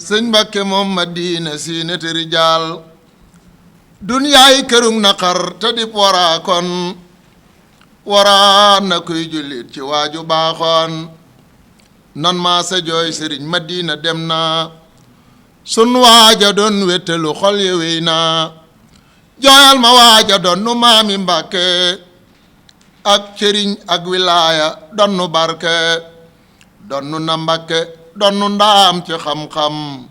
sëñ Mbàkke moom Madina siinati rijaal dunyaay kërug naqar te dip waraa kon waraa na kuy jullit ci waaju baaxoon nan maa sa jooy sëriñ Madina dem na sun waaja doon wéttalu xol yi wéy na jooyal ma waaja doon nu maami Mbàkke ak cëriñ ak wilaaya doon nu barke doon nu na Mbàkke doon nu ndaam ci xam-xam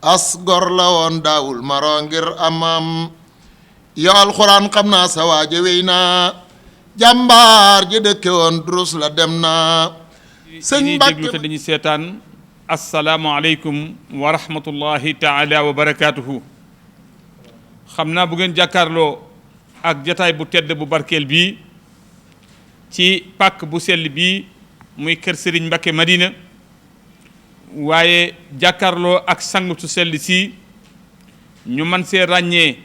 as gor la woon daawul maro ngir amam yow alxuraan xam naa sa waaja wéy na jàmbaar ji dëkke woon durus la dem na sëñ Mbàkke déglu te dañuy seetaan asalaamualeykum wa rahmatullahi taala wa barakaatuhu. xam naa bu ngeen jàkkaarloo ak jataay bu tedd bu barkeel bii ci pàkk bu sell bii muy kër Serigne Mbacke Madina waaye jàkkaarloo ak sang su sell si ñu man see ràññee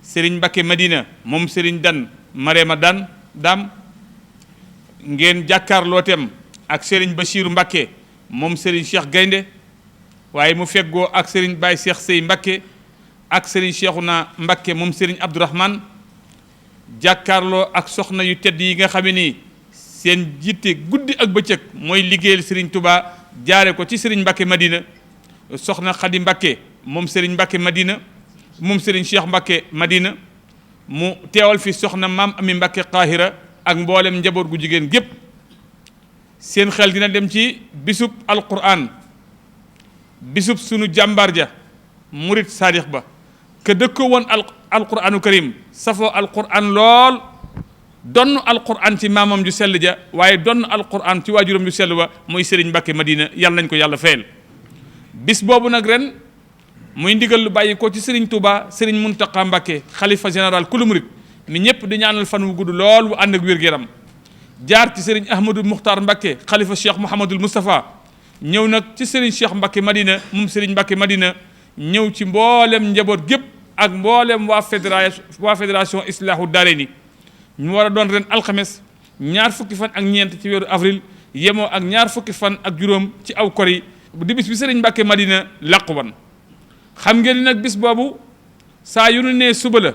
Serigne Mbacke Madina moom Serigne Dan Marema Dan Dam ngeen jàkkaarloo tem ak Serigne Bachiru Mbacke moom Serigne Cheikh Gaynde waaye mu feggoo ak Serigne Baye Cheikh Sey Mbacke ak Serigne Cheikhouna Mbacke moom Serigne Abdourahmane jàkkaarloo ak soxna yu tedd yi nga xam ne nii seen jiite guddi ak bëccëg mooy liggéeyal Serigne Touba jaare ko ci Serigne Mbacke Madina soxna Khady Mbacke moom Serigne Mbacke Madina moom Serigne Cheikh Mbacke Madina mu teewal fi soxna maam Ami Mbacke Qahira ak mboolem njaboot gu jigéen gépp seen xel dina dem ci bisub alquran bisub sunu jàmbaar ja murit saadix ba ke dëkko woon alquranu karim safoo alquran lool donn alquran ci maamam ju sell ja waaye donn alquran ci waajuram ju sell ba muy Serigne Mbacke Madina yàlla nañ ko yàlla fayal bis boobu nag ren muy ndigal lu bàyyi ko ci Serigne Touba Serigne Mountakha Mbacke xalifa général kulu murit mi ñëpp di ñaanal fan wu gudd lool wu ànd ak wér-gu-yaram jaar ci Serigne Ahmadou Muxtar Mbacke xalifa Cheikh Mouhamadul Moustapha ñëw nag ci Serigne Cheikh Mbacke Madina moom Serigne Mbacke Madina ñëw ci mboolem njaboot gépp ak mboolem waa fédération Islaahu Daarayni ñu war a doon ren alxames ñaar fukki fan ak ñeent ci weeru avril yemoo ak ñaar fukki fan ak juróom ci aw kori di bis bi Serigne Mbacke Madina làqu wan xam ngeen ni nag bis boobu saa yu nu nee suba la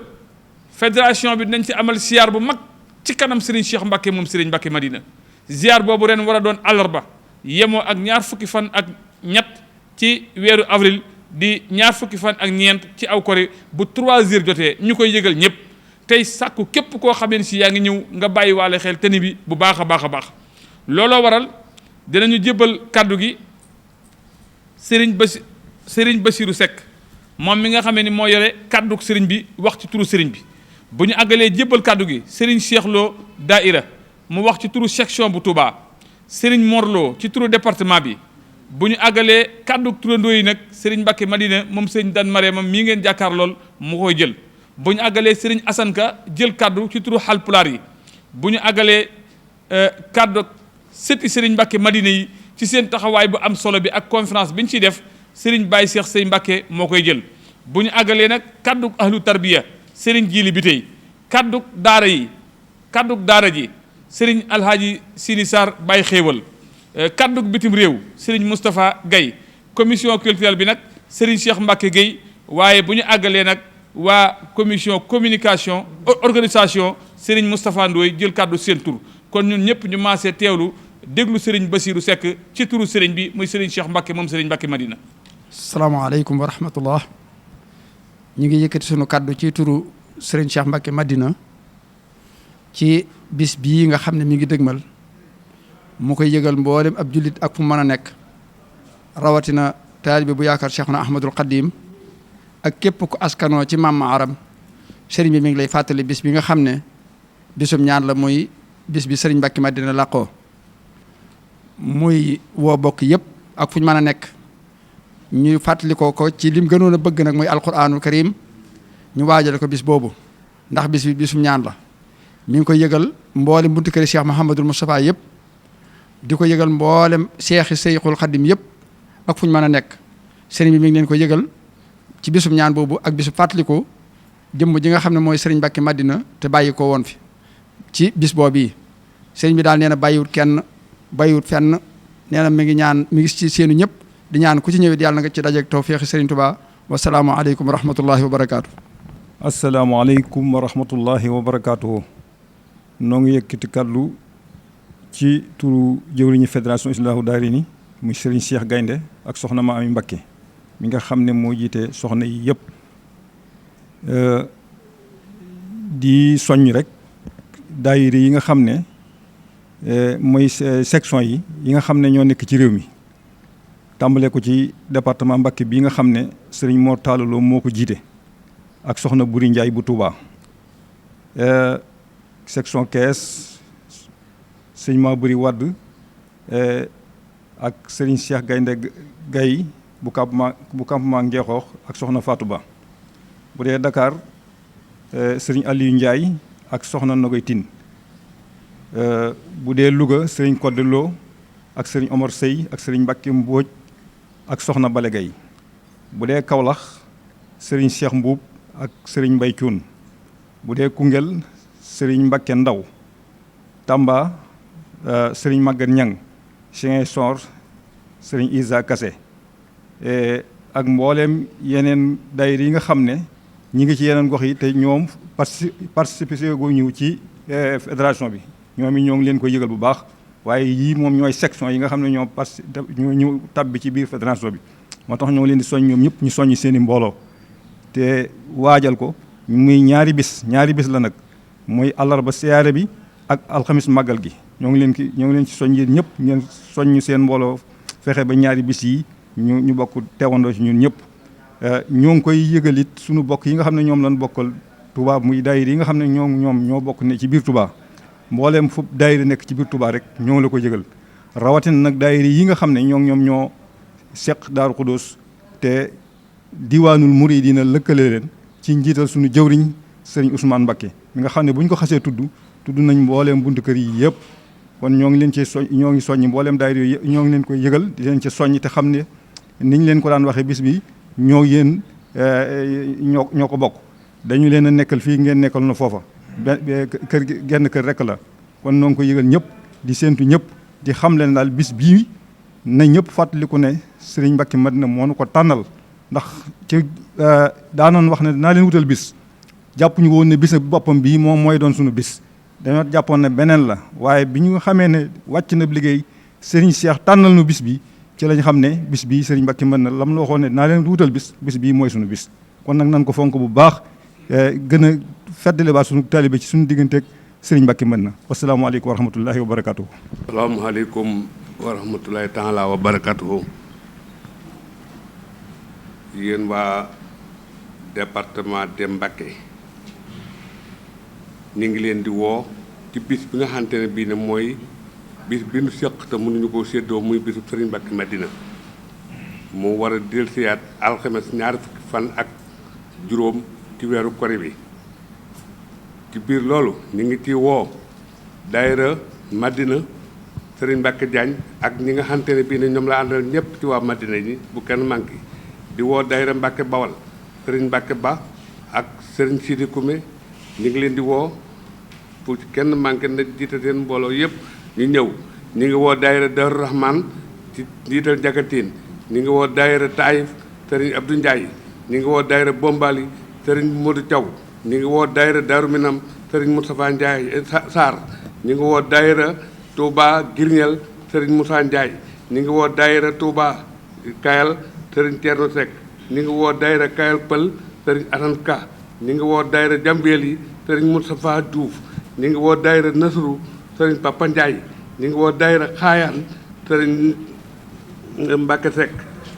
fédération bi dinañ ci amal siyaar bu mag ci kanam Serigne Cheikh Mbacke moom Serigne Mbacke Madina ziar boobu ren war a doon àllarba yemoo ak ñaar fukki fan ak ñett ci weeru avril di ñaar fukki fan ak ñeent ci aw kori bu 3 heures jotee ñu koy yëgal ñëpp tey sàkku képp koo xamee ni si yaa ngi ñëw nga bàyyi waale xel teni bi bu baax a baax a baax looloo waral dinañu jébbal kàddu gi Serigne Bassirou Seck moom mi nga xamee ni moo yore kàddu Serigne bi wax ci turu Serigne bi bu ñu àggalee jébbal kàddu gi Serigne Cheikh Lo Daïra mu wax ci turu section bu Touba Serigne Morlo ci turu département bi bu ñu àggalee kàddu turandoo yi nag Serigne Mbacke Madina moom Serigne Dan Marema mii ngeen jàkkaar lool mu koy jël bu ñu àggalee Serigne Assane Ka jël kàddu ci turu Halpulaar yi bu ñu àggalee kàddu sëti Serigne Mbacke Madina yi ci seen taxawaay bu am solo bi ak conférence bi ñu ciy def Serigne Baye Cheikh Sey Mbacke moo koy jël bu ñu àggalee nag kàddu ahlu tarbiya Serigne Jili bi tey kàddu daara yi kàddu daara ji Serigne Alhaji Sini Sarr Baye Xéewal kàddu bitim réew Serigne Moustapha Gaye commission culturelle bi nag Serigne Cheikh Mbacke Gueye waaye bu ñu àggalee nag waa commission communication organisation Serigne Moustapha Ndoye jël kàddu seen tur kon ñun ñëpp ñu maasee teewlu déglu Serigne Bassirou Seck ci turu Serigne bi muy Serigne Cheikh Mbacke moom Serigne Mbacke Madina. salaamaaleykum wa rahmatullah ñu ngi yëkkati sunu kàddu ci turu Serigne Cheikh Mbacke Madina ci bis bii nga xam ne mi ngi dëgmal mu koy yëgal mboolem ab jullit ak fu mën a nekk rawatina taalibe bu yaakaar Cheikhuna Ahmadul Xadim ak képp ku askanoo ci maam Aram Serigne bi mi ngi lay fàttali bis bi nga xam ne bisum ñaan la muy bis bi Serigne Mbacke Madina làqoo muy woo bokk yëpp ak fu ñu mën a nekk ñu fàttali ko ci lim gënoon a bëgg nag mooy alquranul karim ñu waajale ko bis boobu ndax bis bi bisum ñaan la mi ngi koy yëgal mboolem buntu këri Cheikh Mouhamadul Moustapha yëpp di ko yëgal mboolem seexi Seyxul Xadim yëpp ak fu ñu mën a nekk sëriñ bi mi ngi leen ko yëgal ci bisum ñaan boobu ak bisu fàttaliku jëmm ji nga xam ne mooy Serigne Mbacke Madina te bàyyi ko woon fi ci bis boobu yi sëriñ bi daal nee na bàyyiwut kenn bàyyiwut fenn nee na mi ngi ñaan mi ngi ci seenu ñëpp di ñaan ku ci ñëwit yàlla na nga ci dajeeg tawféexi Serigne Touba wasalaamu aleykum wa rahmatullahi wa barakaatu. asalaamaaleykum wa rahmatullahi wa barakaatu. noo ngi yëkkati kàddu ci turu jëwriñu fédération Islaahu Daarayni muy Serigne Cheikh Gaynde ak soxna ma Ami Mbakke mi nga xam ne moo jiite soxna yi yëpp di soññ rek daayira yi nga xam ne mooy section yi nga xam ne ñoo nekk ci réew mi tàmbale ko ci département Mbakke bii nga xam ne Serigne Mor Talla Lo moo ko jiite ak soxna Buri Njaay bu Touba section Kees sëñ Ma Buri Wadd ak Serigne Cheikh Gaynde Gay bu campement Ngeexoox ak soxna Fatou Ba bu dee Dakar Serigne Aliou Ndiaye ak soxna Nogoy Tine bu dee Louga Serigne Codé Lo ak Serigne Omar Sey ak Serigne Mbacké Mbodj ak soxna Bale Gay bu dee Kaolack Serigne Cheikh Mbuub ak Serigne Mbay Cuun bu dee Koungheul Serigne Mbacké Ndaw Tamba Serigne Maguette Ñang Ziguinchor Serigne Isa Kassé ak mbooleem yeneen daayira yi nga xam ne ñi ngi ci yeneen gox yi te ñoom participé gu ñëw ci fédération bi ñoom it ñoo ngi leen koy yëgal bu baax waaye yii moom ñooy section yi nga xam ne ñoo ñu tabbi ci biir fédération bi moo tax ñoo ngi leen di soñ ñoom ñëpp ñu soññ seen i mbooloo te waajal ko muy ñaari bis la nag mooy àllarba siyaare bi ak alxamis màggal gi ñoo ngi leen ci soñ yéen ñëpp ngeen soññ seen mbooloo fexe ba ñaari bis yi ñu bokk teewandoo ci ñun ñëpp ñoo ngi koy yëgal it suñu bokk yi nga xam ne ñoom lañ bokkal Touba muy daayira yi nga xam ne ñoo bokk ne ci biir Touba mbooleem fu daayira nekk ci biir Touba rek ñoo la ko yëgal rawatina nag daayira yi nga xam ne ñoo seq Daaru Xudoos te diwaanul Muridiina lëkkale leen ci njiital suñu jëwriñ Serigne Ousmane Mbacké mi nga xam ne bu ñu ko xasee tudd nañ mbooleem buntu kër yi yëpp kon ñoo ngi leen ci ñoo ngi soññi mbooleem daayira yi ñoo ngi leen koy yëgal di leen ci soññi te xam ne niñ leen ko daan waxee bis bi ñoo yéen ñoo ko bokk dañu leen a nekkal fii ngeen nekkal na foofa kër gi genn kër rek la kon noo ngi ko yëgal ñëpp di séentu ñëpp di xam leen daal bis bii na ñëpp fàttaliku ne Serigne Mbacké Madina moo nu ko tànnal ndax ci daanoon wax ne dinaa leen wutal bis jàpp ñu woon ne bis boppam bii moom mooy doon suñu bis dañoo jàppoon ne beneen la waaye bi ñu xamee ne wàcc na liggéey Serigne Cheikh tànnal nu bis bi ci lañ xam ne bis bii Serigne Mbacké Madina lam la waxoon ne dinaa leen wutal bis bii mooy suñu bis kon nag nan ko fonk bu baax gën a feddale baa suñu taalibe ci suñu digganteeg Serigne Mbacké Madina wasalaamaaleykum wa rahmatullahi wa barakatuhu. asalaamaaleykum wa rahmatullahi taala wa barakatuhu. yéen waa département de Mbacké ñu ngi leen di woo ci bis bi nga xamante ne bii ne mooy bis bi nu seq te mënuñu koo séddoo muy bisu Serigne Mbacké Madina mu war a dellusiwaat alxames ñaari fukki fan ak juróom ci weeru kori bi ci biir loolu ñu ngi ci woo daayira Madina Serigne Mbacké Diagne ak ñi nga xamante ne bii ne ñoom la àndal ñëpp ci waa Madina ñi bu kenn manqué di woo daayira Mbacké Bawal Serigne Mbacké Ba ak Serigne Sidi Koumé ñu ngi leen di woo pour kenn manqué na jiite seen mbooloo yëpp ñu ñëw ñu ngi woo daayira Darou Rahman ci jiital Jagatiin ñu ngi woo daayira Taïf Serigne Abdou Ndiaye ñu ngi woo daayira Bombali Serigne Modou Thiaw ñu ngi woo daayira Darou Minam Serigne Moustapha Ndiaye Sarr ñu ngi woo daayira Touba Girñel Serigne Moussa Ndiaye ñu ngi woo daayira Touba Kayal Serigne Thierno Seck ñu ngi woo daayira Kayal Pël Serigne Assane Ka ñu ngi woo daayira Jambeel yi Serigne Moustapha Diouf ñu ngi woo daayira Nasru Serigne Papa Ndiaye ñu ngi woo daayira Xaayaan Serigne Mbacké Seck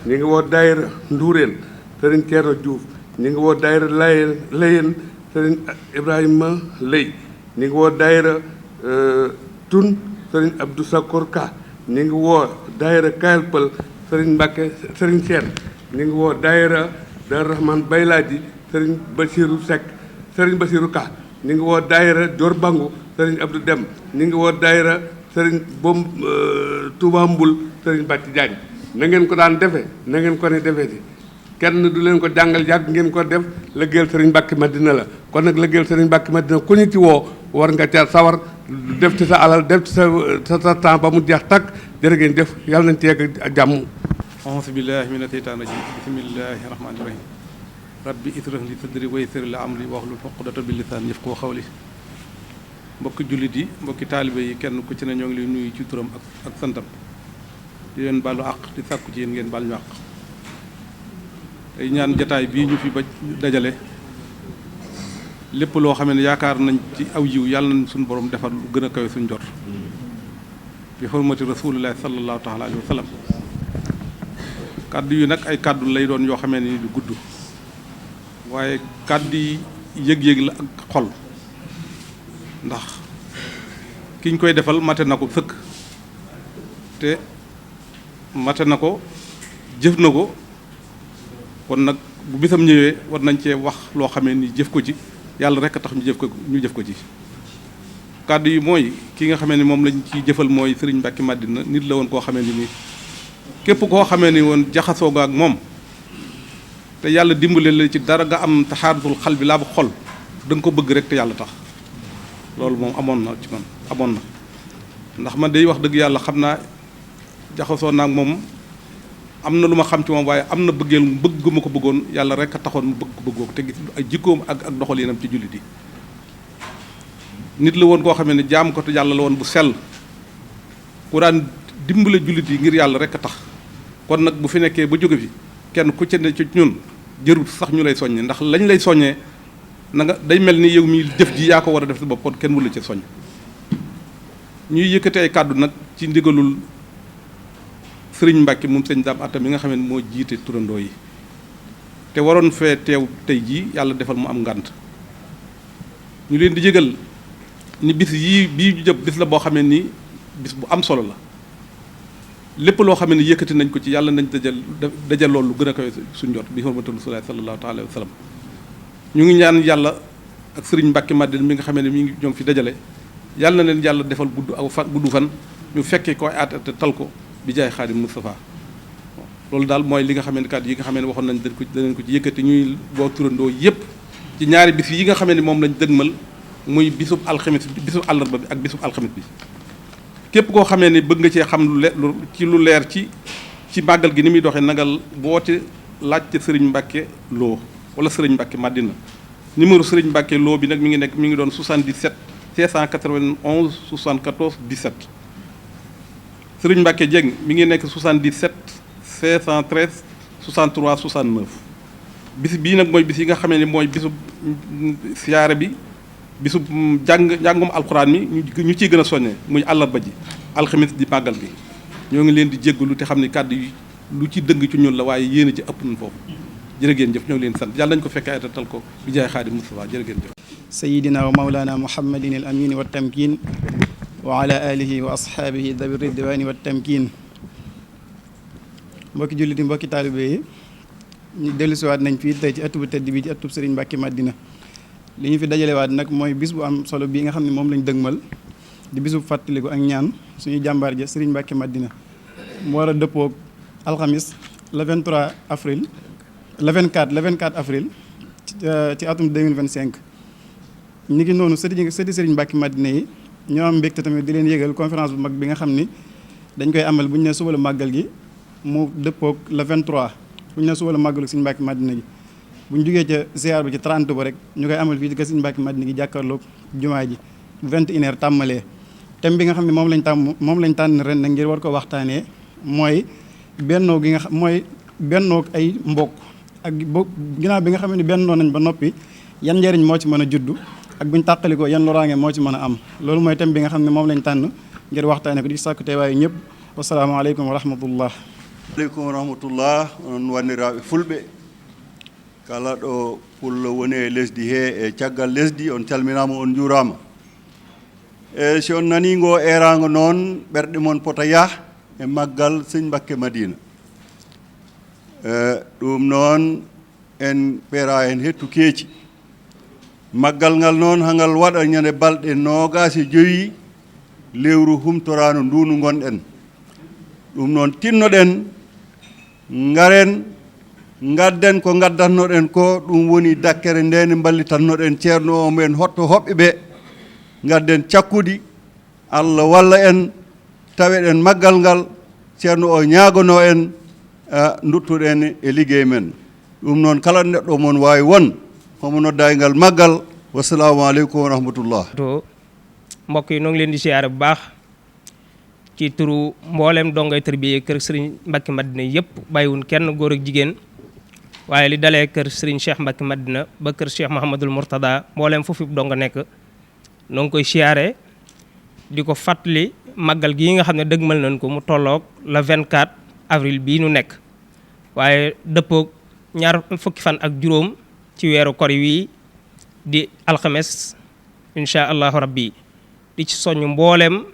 ñu ngi woo daayira Ndourène Serigne Thierno Diouf ñu ngi woo daayira Layeen Serigne Ibrahima Lay ñu ngi woo daayira Tun Serigne Abdou Sakor Ka ñu ngi woo daayira Kayal Pël Serigne Mbacké Serigne Sène ñu ngi woo daayira Darou Rahman Baylaaji Serigne Bassirou Seck Serigne Bassirou Ka ñu ngi woo daayira Dior Bangu Serigne Abdou Dem ñu ngi woo daayira Serigne Touba Mbul Serigne Bàcci Diagne na ngeen ko daan defe na ngeen ko ne defee di kenn du leen ko jàngal yàgg ngeen ko def liggéeyal Serigne Mbacké Madina la kon nag liggéeyal Serigne Mbacké Madina ku ñu ci woo war nga ca sawar def ci sa alal def ci sa temps ba mu jeex takk jërë ngeen jëf yàlla nañ ci yegg jàmm auzu billahi mina sheytaani rajim bismillahi rahmaani rahim rabbi israh li sadri wa yassir li amri wahlul uqdatan min lisaani yafqahu qawli. mbokki jullit yi mbokki taalibe yi kenn ku ci ne ñoo ngi lay nuyu ci turam ak santam di leen baalu àq di sàkku ci yéen ngeen baal ñu àq tey ñaan jataay bii ñu fi ba dajale lépp loo xam ne yaakaar nañ ci aw yiw yàlla nañ suñu borom defar lu gën a kawe suñu jot bi xurmati rasulillahi sallallahu taala alayhi wa sallam. kàddu yi nag ay kàddu lay doon yoo xamee ni du gudd waaye kàddu yi yëg-yëg la ak xol ndax ki ñu koy defal mate na ko sëkk te mate na ko jëf na ko kon nag bu bisam ñëwee war nañ cee wax loo xamee ni jëf ko ci yàlla rek a tax ñu jëf ko ci. kàddu yi mooy ki nga xamee ni moom lañ ciy jëfal mooy Serigne Mbacke Madina nit la woon koo xamee ni nii képp koo xamee ni woon jaxasoo nga ak moom te yàlla dimbale la ci dara nga am taxaaratul xal bi laa bu xol da nga ko bëgg rek te yàlla tax loolu moom amoon na ci man amoon na ndax man day wax dëgg yàlla xam naa jaxasoo naa ak moom am na lu ma xam ci moom waaye am na bëggeel mu bëgg ma ko bëggoon yàlla rek a taxoon mu bëggoo ko te gis ay jikkoom ak doxalinam ci jullit yi. nit la woon koo xamee ne jaam ko te yàlla la woon bu sell ku daan dimbale jullit yi ngir yàlla rek a tax kon nag bu fi nekkee ba jóge fi kenn ku ci ne ci ñun jërut sax ñu lay soññe ndax lañ lay soññee na nga day mel ni yow mi jëf ji yaa ko war a def si bopp kon kenn wula ci soññ. ñuy yëkkate ay kàddu nag ci ndigalul sëriñ Mbacke moom sëñ Daam Atta mi nga xam ne moo jiite turandoo yi te waroon fee teew tey jii yàlla defal mu am ngànt ñu leen di yëgal ni bis yii bii ñu jëm bis la boo xamee ni bis bu am solo la lépp loo xamee ni yëkkati nañ ko ci yàlla nañ dajal loolu lu gën a kawe suñ jot bi hurmati Rasulullah sallallahu taala wa sallam. ñu ngi ñaan yàlla ak sëriñ Mbacke Madina mi nga xamee ne mi ngi ñoom fi dajale yàlla na leen yàlla defal gudd fan ñu fekkee ko ay at te tal ko bi jaay Xaadim Moustapha. loolu daal mooy li nga xamee ne kat yi nga xamee ne waxoon nañ danañ ko ci yëkkati ñuy boo turandoo yëpp ci ñaari bis yi nga xamee ne moom lañ dëgmal muy bisub alxamis bisub àllarba bi ak bisub alxamis bi. képp koo xamee ne bëgg nga cee xam lu leer ci màggal gi ni muy doxee nagal boote laajte Serigne Mbacke Lo wala Serigne Mbacke Madina numéro Serigne Mbacke Lo bi nag mi ngi doon 77 591 74 17. Serigne Mbacke Dieng mi ngi nekk 77 513 63 69. bis bii nag mooy bis yi nga xamee ne mooy bisu siyaare bi bisu njàngum alxuraan mi ñu ciy gën a soññee muy àllarba ji alxamis di màggal gi ñoo ngi leen di jéggalu te xam ne kàddu yi lu ci dëng ci ñun la waaye yéen a ci ëpp nañ foofu jërë ngeen jëf ñoo ngi leen sant yàlla nañu ko fekkee ay tal ko bi jaay Xaadim Moustapha jërë ngeen jëf. sayidina wa mawlana muhammadin al amin wa tamkin wa ala alihi wa ashaabihi dawi ridwani wa tamkin. mbokki jullit yi mbokki taalibe yi ñu dellusiwaat nañ fii tey ci ëtt bu tedd bi ci ëttub Serigne Mbacke Madina li ñu fi dajalewaat nag mooy bis bu am solo bii nga xam ne moom lañ dëgmal di bisu fàttaliku ak ñaan suñu jàmbaar ja Serigne Mbacke Madina mu war a dëppoog alxamis le 23 avril le 24 avril ci atum 2025. ñu ngi noonu sëti Serigne Mbacke Madina yi ñoo am mbégte tamit di leen yëgal conférence bu mag bi nga xam ni dañ koy amal bu ñu ne suba la màggal gi mu dëppoog le 23 bu ñu ne suba la màggalu Serigne Mbacke Madina gi bu ñu jógee ca ziar bi ci 30 ba rek ñu koy amal fii ci kër Serigne Mbacke Madina gi jàkkaarloog jumaa ji 21h tàmmalee. thème bi nga xam ne moom lañ tànn ren nag ngir war ko waxtaanee mooy bennoo gi nga xam mooy bennoo ay mbokk ak ginnaaw bi nga xam ne bennoo nañ ba noppi yan njëriñ moo ci mën a juddu ak buñ tàqalikoo yan loraange moo ci mën a am loolu mooy thème bi nga xam ne moom lañ tànn ngir waxtaanee ko di sàkku teewaayu ñëpp wasalaamaaleykum wa rahmatullah. aleykum wa rahmatullah on wanniraaɓe fulɓe kala ɗo pullo woni e lesdi he e caggal lesdi on calminama on juurama e si on nani ngo erago noon ɓerɗe moon pota yah e maggal Serigne Mbacke Madina ɗum noon en ɓeera hen hettu keeci maggal ngal noon hangal waɗa ñande balɗe 25 lewru humtorano ndunu gonɗen ɗum noon tinnoɗen ngaren gadden ko gaddatnoɗen ko ɗum woni dakkere nde nde ballitannoɗen ceerno o men hotto hoɓɓe ɓe gadden cakkudi Allah walla en taweɗen maggal ngal ceerno o ñaagono en duttuɗen e liggey men ɗum noon kala neɗɗo mon wawi won homo nodda e ngal maggal wassalamu aleykum wa rahmatullah. to mbokk yi noo ngi leen di siyaare bu baax ci turu mboolem dongay tërbiye kër Serigne Mbacke Madina yëpp bàyyiwun kenn góor ak jigéen waaye li dalee kër Serigne Cheikh Mbacke Madina ba kër Cheikh Mouhamadul Mourtada mboolem foofu donga nekk noo ngi koy siyaare di ko fàttali màggal gii nga xam ne dëgmal nañ ko mu tolloog le 24 avril bii nu nekk waaye dëppoog ñaar fukki fan ak juróom ci weeru kor wi di alxames incha allahu rabbi di ci soññ mbooleem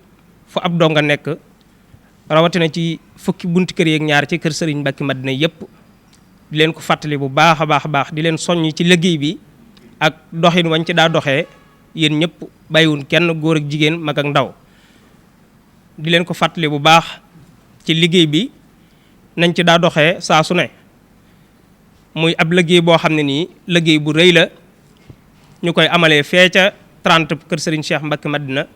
fu ab donga nekk rawatina ci fukki bunti kër yeeg ñaar ci kër Serigne Mbacke Madina yëpp di leen ko fàttali bu baax a baax di leen soññ ci liggéey bi ak doxin wañ ci daa doxee yéen ñëpp bàyyiwun kenn góor ak jigéen mag ak ndaw di leen ko fàttali bu baax ci liggéey bi nañ ci daa doxee saa su ne muy ab liggéey boo xam ne nii liggéey bu rëy la ñu koy amalee fee ca 30 kër Serigne Cheikh Mbacke Madina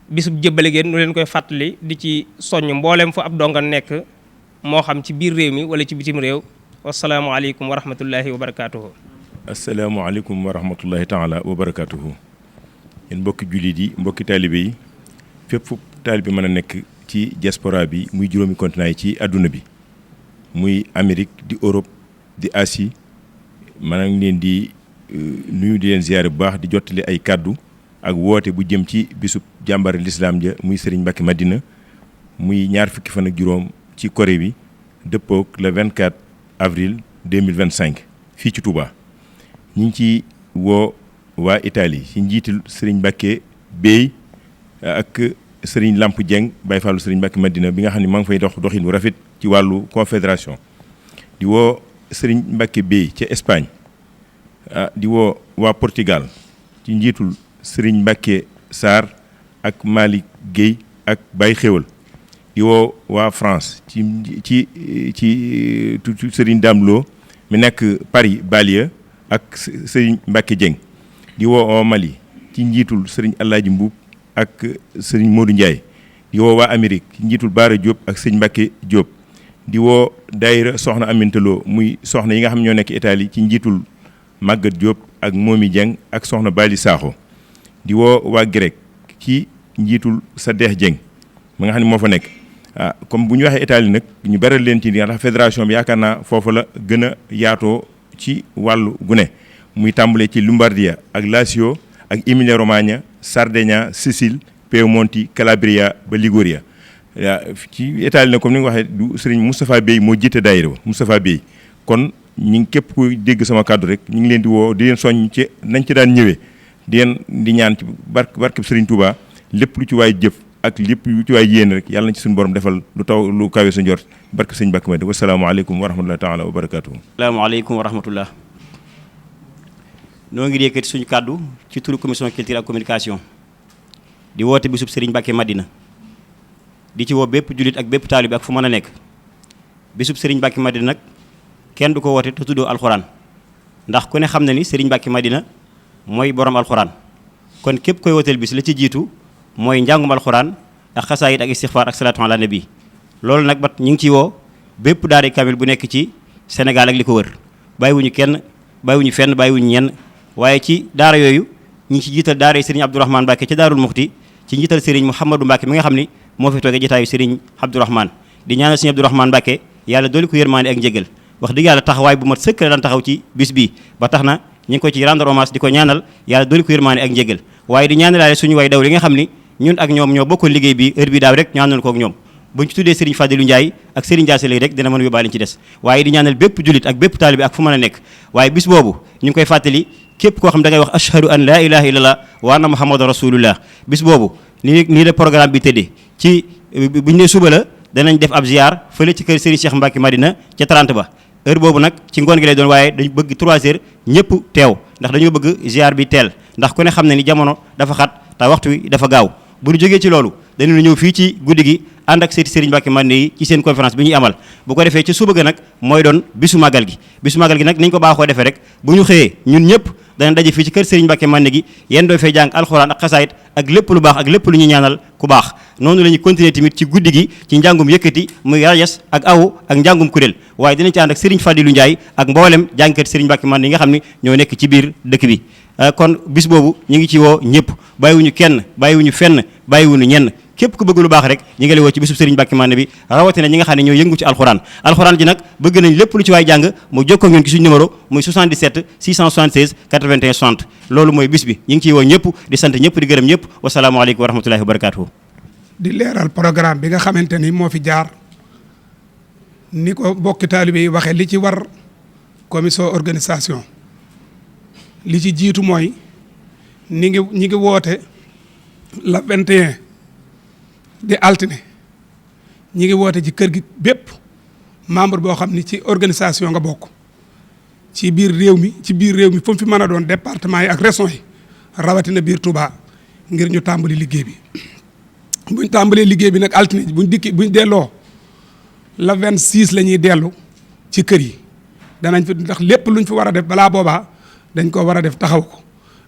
bisub jébbale ngeen nu leen koy fàttali di ci soññ mboolem fu ab donga nekk moo xam ci biir réew mi wala ci bitim réew wasalaamualeykum wa rahmatullahi wa barakaatuhu. asalaamaaleykum wa rahmatullahi taala wa barakaatuhu. yéen mbokki jullit yi mbokki taalibe yi fépp fu taalibe mën a nekk ci diaspora bi muy juróomi continent yi ci àdduna bi muy Amérique di Europe di Asie maa ngi leen di nuyu di leen ziyaare bu baax di jottali ay kàddu ak woote bu jëm ci bisub jàmbari lislaam ja muy Serigne Mbacke Madina muy ñaar fukki fan ak juróom ci Corée bi dëppook le 24 avril 2025 fii ci Touba. ñi ngi ci woo waa Italie ci njiitul Serigne Mbacke Bey ak Serigne Lamp Dieng Baye Fallou Serigne Mbacke Madina bi nga xam ne maa ngi fay doxin bu rafet ci wàllu confédération di woo Serigne Mbacke Bey ca Espagne di woo waa Portugal ci njiitul Serigne Mbacke Sarr ak Malick Guèye ak Baye Xéwal di woo waa France ci Serigne Damlo mi nekk Paris Banlieue ak Serigne Mbacke Dieng di woo waa Mali ci njiitul Serigne Alaaji Mbuub ak Serigne Modou Ndiaye di woo waa Amérique ci njiitul Baara Diop ak Serigne Mbacke Diop di woo daayira soxna Amintaloo muy soxna yi nga xam ñoo nekk Italie ci njiitul Maguette Diop ak Momi Dieng ak soxna Bali Sakho di woo waa Grec ci njiitul Sadex Dieng ma nga xam ne moo fa nekk comme bu ñu waxee Italie nag ñu beral leen ci ndax fédération bi yaakaar naa foofu la gën a yaatoo ci wàllu gune muy tàmbalee ci Lombardia ak Lazio ak Emilia Romagna Sardegna Sicile Piemonte Calabria ba Liguria ci Italie nag comme ni nga waxee du Serigne Moustapha Bey moo jiite daayira ba Moustapha Bey kon ñi ngi képp ku dégg sama kàddu rek ñu ngi leen di woo di leen soññ ci nañ ci daan ñëwee di ñaan ci barkeb Serigne Touba lépp lu ci waay jëf ak lépp lu ci waay yéen rek yàlla na ci suñu borom defal lu kawe sa njort barke Serigne Mbacke Madina wasalaamaaleykum wa rahmatullahi taala wa barakatuhu. asalaamaaleykum wa rahmatullah. noo ngi yëkkati suñu kàddu ci turu commission culture ak communication di woote bisub Serigne Mbacke Madina di ci woo bépp jullit ak bépp taalibe ak fu mën a nekk bisub Serigne Mbacke Madina nag kenn du ko woote te tuddoo alxuraan ndax ku ne xam na ni Serigne Mbacke Madina mooy borom alxuraan kon képp koy wooteel bis la ci jiitu mooy njàngum alxuraan ak xasaayit ak istixfaar ak salaatu ala nabi loolu nag bat ñu ngi ciy woo bépp daara kamil bu nekk ci Sénégal ak li ko wër bàyyiwuñu kenn bàyyiwuñu fenn bàyyiwuñu ñenn waaye ci daara yooyu ñu ngi ci jiital daara yi Serigne Abdourahmane Mbacke ca Daarul Muxti ci njiital Serigne Mouhamadou Mbacke mi nga xam ni moo fi toogee jotaayu Serigne Abdourahmane di ñaanal Serigne Abdourahmane Mbacke yàlla dooli ko yërmaande ak njëgal wax dëgg yàlla taxawaay bu mat sëkk la daan taxaw ci bis bi ba tax na ñu ngi ko ci rendre hommage di ko ñaanal yàlla dooli ko yërmaande ak njëgal waaye di ñaanalaale suñu way daw li nga xam ni ñun ak ñoom ñoo bokkoon liggéey bi heure bi daaw rek ñaanal ko ak ñoom buñ ci tuddee Serigne Fadilou Ndiaye ak Serigne Diassé lay rek dina mën a yóbbaale ci des waaye di ñaanal bépp jullit ak bépp taalibe ak fu mën a nekk waaye bis boobu ñu ngi koy fàttali képp koo xam da ngay wax ashhadu an la ilaha illallah wa anna muhammadan rasulullah bis boobu nii la programme bi tëddee ci buñ ne suba la danañ def ab ziar fële ci kër Serigne Cheikh Mbacke Madina ca 30 ba heure boobu nag ci ngoon gi lay doon waaye dañu bëgg 3 heures ñëpp teew ndax dañoo bëgg ziar bi teel ndax ku ne xam ne ni jamono dafa xat te waxtu wi dafa gaaw bu ñu jógee ci loolu dañu ñëw fii ci guddi gi ànd ak seeti Serigne Mbacke Madina yi ci seen conférence bi ñuy amal bu ko defee ci suba ga nag mooy doon bisu màggal gi nag niñ ko baaxoo defee rek bu ñu xëyee ñun ñëpp dana daje fii ci kër Serigne Mbacke Madina gi yéen doo fay jàng alxuraan ak xasaayit ak lépp lu baax ak lépp lu ñu ñaanal ku baax noonu la ñuy continuer tamit ci guddi gi ci njàngum yëkkati muy rajas ak awu ak njàngum kuréel waaye dinañ ci ànd ak Serigne Fadilou Ndiaye ak mboolem jàngkat Serigne Mbacké Madina yi nga xam ne ñoo nekk ci biir dëkk bi kon bis boobu ñu ngi ci woo ñëpp bàyyiwuñu kenn bàyyiwuñu fenn bàyyiwuñu ñenn képp ku bëgg lu baax rek ñi ngi lay woo ci bisub Serigne Mbacké Madina bi rawatina ñi nga xam ne ñoo yëngu ci alxuraan ji nag bëgg nañ lépp lu ci waay jàng mu jokkoo ngeen ci suñu numéro muy 77 676 81 60 loolu mooy bis bi ñu ngi ciy woo ñëpp di sant ñëpp di gërëm ñëpp wasalaamaaleykum wa rahmatullahi wa barakatuhu di leeral programme bi nga xamante ni moo fi jaar ni ko bokki taalibe yi waxee li ci war commission organisation li ci jiitu mooy ñi ngi woote la 21 di altine ñi ngi woote ci kër gi bépp membre boo xam ni ci organisation nga bokk ci biir réew mi fu mu fi mën a doon département yi ak région yi rawatina biir Touba ngir ñu tàmbali liggéey bi buñ tàmbalee liggéey bi nag altine buñ delloo la 26 la ñuy dellu ci kër yi danañ fi ndax lépp luñ fi war a def balaa boobaa dañ ko war a def taxaw ko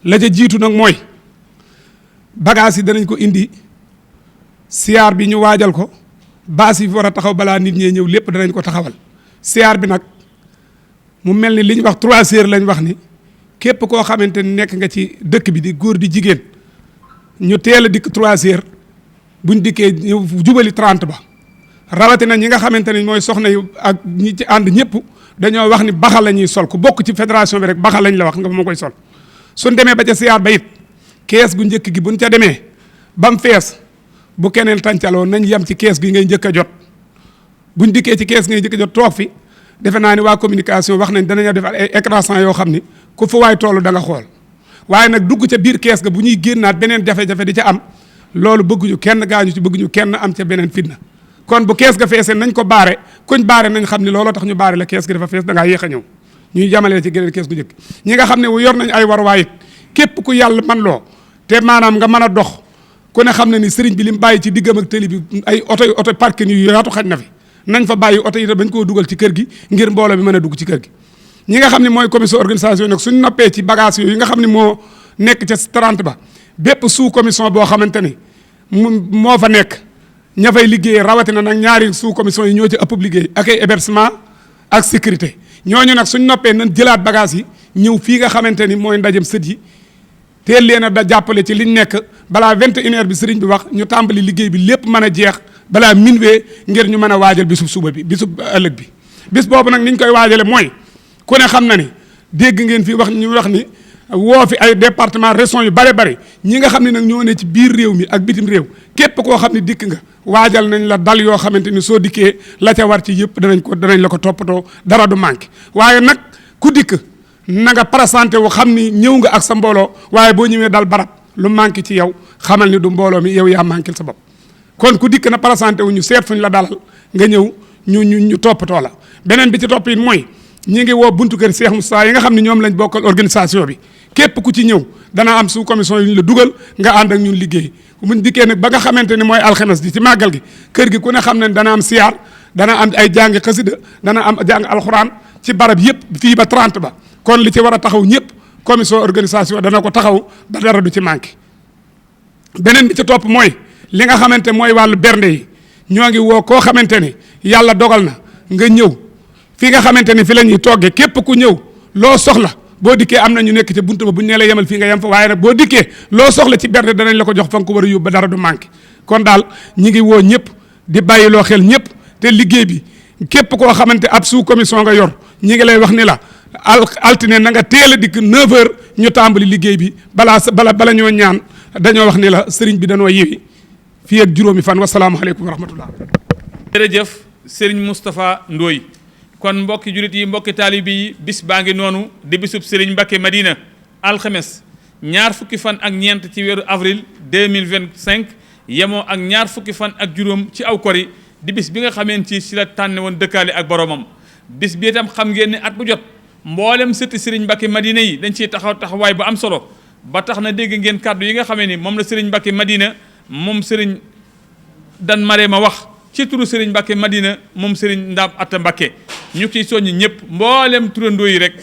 la ca jiitu nag mooy bagage yi danañ ko indi siyaar bi ñu waajal ko baas yi fi war a taxaw balaa nit ñee ñëw lépp danañ ko taxawal siyaar bi nag mu mel ni li ñu wax 3 heures lañ wax ni képp koo xamante ni nekk nga ci dëkk bi di góor di jigéen ñu teel a dikk 3 heures buñ dikkee ñëw jubali 30 ba rawatina ñi nga xamante ni mooy soxna yu ak ñi ci ànd ñëpp dañoo wax ni baxa la ñuy sol ku bokk ci fédération bi rek baxa lañ la wax nga fa ma koy sol suñ demee ba ca siyaar ba it kees gu njëkk gi buñ ca demee ba mu fees bu keneen tàncaloo nañ yem ci kees gi ngay njëkk a jot buñ dikkee ci kees ngay njëkk a jot toog fi defe naa ni waa communication wax nañ danañoo def ay écran yoo xam ni ku fa waay toll da nga xool waaye nag dugg ca biir kees ga bu ñuy génnaat beneen jafe-jafe di ca am loolu bëgguñu kenn gaañu ci bëgguñu kenn am ca beneen fitna kon bu kees ga feesee nañ ko baare kuñ baare nañ xam ni looloo tax ñu baare la kees gi dafa fees da ngaa yéex a ñëw ñuy jamalee ci geneen kees gu njëkk ñi nga xam ne yor nañ ay waruwaay it képp ku yàlla man loo te maanaam nga mën a dox ku ne xam ne ni sëriñ bi li mu bàyyi ci diggam ak tëli bi ay oto parking yu yaatu xaj na fi nañ fa bàyyi oto yi bañ koo dugal ci kër gi ngir mbooloo mi mën a dugg ci kër gi ñi nga xam ne mooy commission organisation nag suñ noppee ci bagage yooyu nga xam ne moo nekk ca 30 ba bépp sous commission boo xamante ni moo fa nekk ña fay liggéey rawatina nag ñaari sous commission yi ñoo ci ëpp liggéey ak ay hébergement ak sécurité ñooñu nag suñ noppee nañ jëlaat bagage yi ñëw fii nga xamante ni mooy ndajem sët yi teel leen a da jàppale ci liñ nekk balaa 21h bi sëriñ bi wax ñu tàmbali liggéey bi lépp mën a jeex balaa minuit ngir ñu mën a waajal bisub suba bi bisub ëllëg bi bis boobu nag niñ koy waajale mooy ku ne xam na ni dégg ngeen fi wax ñu wax ni woo fi ay département région yu bare bare ñi nga xam ne nag ñoo ne ci biir réew mi ak bitim réew képp koo xam ne dikk nga waajal nañ la dal yoo xamante ni soo dikkee la ca war ci yëpp danañ la ko toppatoo dara du manqué waaye nag ku dikk na nga présenté wu xam ni ñëw nga ak sa mbooloo waaye boo ñëwee dal barab lu manqué ci yow xamal ni du mbooloo mi yow yaa manqué sa bopp kon ku dikk na présenté wu ñu seet fuñ la dalal nga ñëw ñu toppatoo la beneen bi ci topp it mooy ñi ngi woo buntu kër Cheikh Moustapha yi nga xam ne ñoom lañ bokkal organisation bi képp ku ci ñëw dana am sous commission yu ñu la dugal nga ànd ak ñun liggéey buñ dikkee nag ba nga xamante ne mooy alxames ji ci màggal gi kër gi ku ne xam ne dana am siyaar dana am ay jàngi xasida dana am jàng alxuraan ci barab yëpp fii ba 30 ba kon li ci war a taxaw ñëpp commission organisation dana ko taxaw ba dara du ci manqué beneen bi ci topp mooy li nga xamante mooy wàllu bernde yi ñoo ngi woo koo xamante ni yàlla dogal na nga ñëw fi nga xamante ni fi la ñuy toggee képp ku ñëw loo soxla boo dikkee am na ñu nekk ci buntu ba bu ñu nee la yemal fii nga yem fa waaye nag boo dikkee loo soxla ci bernde danañ la ko jox fa nga ko war a yóbbu ba dara du manqué kon daal ñi ngi woo ñëpp di bàyyi loo xel ñëpp te liggéey bi képp koo xamante ab sous commission nga yor ñi ngi lay wax ni la altine na nga teel a dikk 9h ñu tàmbali liggéey bi bala ñoo ñaan dañoo wax ni la sëriñ bi dañoo yewi fii ak juróomi fan wasalaamaaleykum wa rahmatullah. jërëjëf Serigne Moustapha Ndoye kon mbokki julit yi mbokki taalibi yi bis baa ngi noonu di bisub Serigne Mbacké Madina alxames ñaar fukki fan ak ñeent ci weeru avril 2025 yemoo ak ñaar fukki fan ak juróom ci aw kori di bis bi nga xameen ci si la tànne woon dëkkaale ak boromam bis bi itam xam ngeen ne at bu jot mboolem sëtti Serigne Mbacké Madina yi dañ ciy taxawaay bu am solo ba tax na dégg ngeen kàddu yi nga xamee ni moom la Serigne Mbacké Madina moom Serigne Dan Marema wax ci turu Serigne Mbacké Madina moom Serigne Ndaam Atta Mbacké ñu ciy soññi ñëpp mboolem turandoo yi rek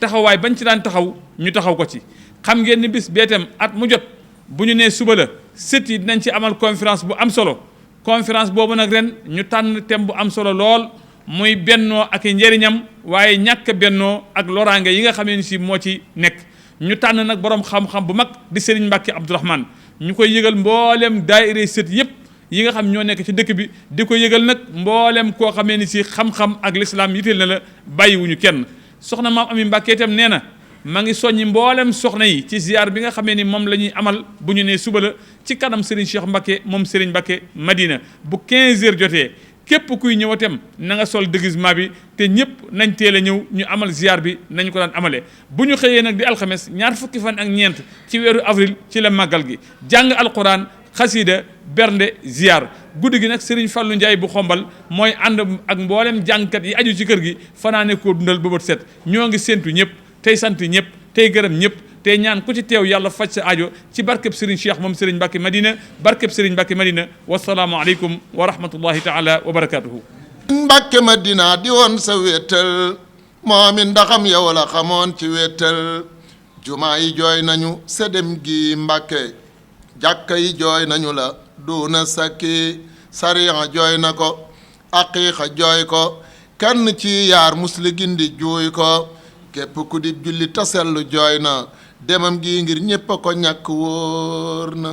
taxawaay bañ ci daan taxaw ñu taxaw ko ci xam ngeen ni bis beetam at mu jot bu ñu nee suba la sët yi dinañ ci amal conférence bu am solo conférence boobu nag ren ñu tànn thème bu am solo lool muy bennoo ak njëriñam waaye ñàkk bennoo ak loraange yi nga xamee ni si moo ci nekk ñu tànn nag borom xam-xam bu mag di Serigne Mbacke Abdourahmane ñu koy yëgal mboolem daayira sët yëpp yi nga xam ñoo nekk ci dëkk bi di ko yëgal nag mboolem koo xamee ni si xam-xam ak lislaam yitteel na la bàyyiwuñu kenn soxna maam Ami Mbacke itam nee na ma ngi soññi mboolem soxna yi ci ziar bi nga xamee ni moom la ñuy amal bu ñu nee suba la ci kanam Serigne Cheikh Mbacke moom Serigne Mbacke Madina bu 15h jotee képp kuy ñëwatem na nga sol déguisement bi te ñëpp nañ teel a ñëw ñu amal ziar bi nañ ko daan amalee bu ñu xëyee nag di alxames ñaar fukki fan ak ñeent ci weeru avril ci la màggal gi jàng alquran xasida bernde ziar guddi gi nag Serigne Fallou Ndiaye bu xombal mooy ànd ak mboolem jàngkat yi aju ci kër gi fanaane koo dundal ba bët set ñoo ngi séntu ñëpp tey sant ñëpp tey gërëm ñëpp tey ñaan ku ci teew yàlla faj sa aajo ci barkeb Serigne Cheikh moom Serigne Mbacke Madina barkeb Serigne Mbacke Madina wasalaamu aleykum wa rahmatullahi taala wa barakatuhu Mbacke Madina di woon sa wéetal moom it ndaxam yow la xamoon ci wéetal jumaa yi jooy nañu sedem gi Mbacke jàkka yi jooy nañu la duuna sakki sariya jooy na ko aqiiqa jooy ko kenn ci yaar musli gindi juuy ko képp ku di julli tasellu jooy na demam gi ngir ñépp a ko ñàkk wóor na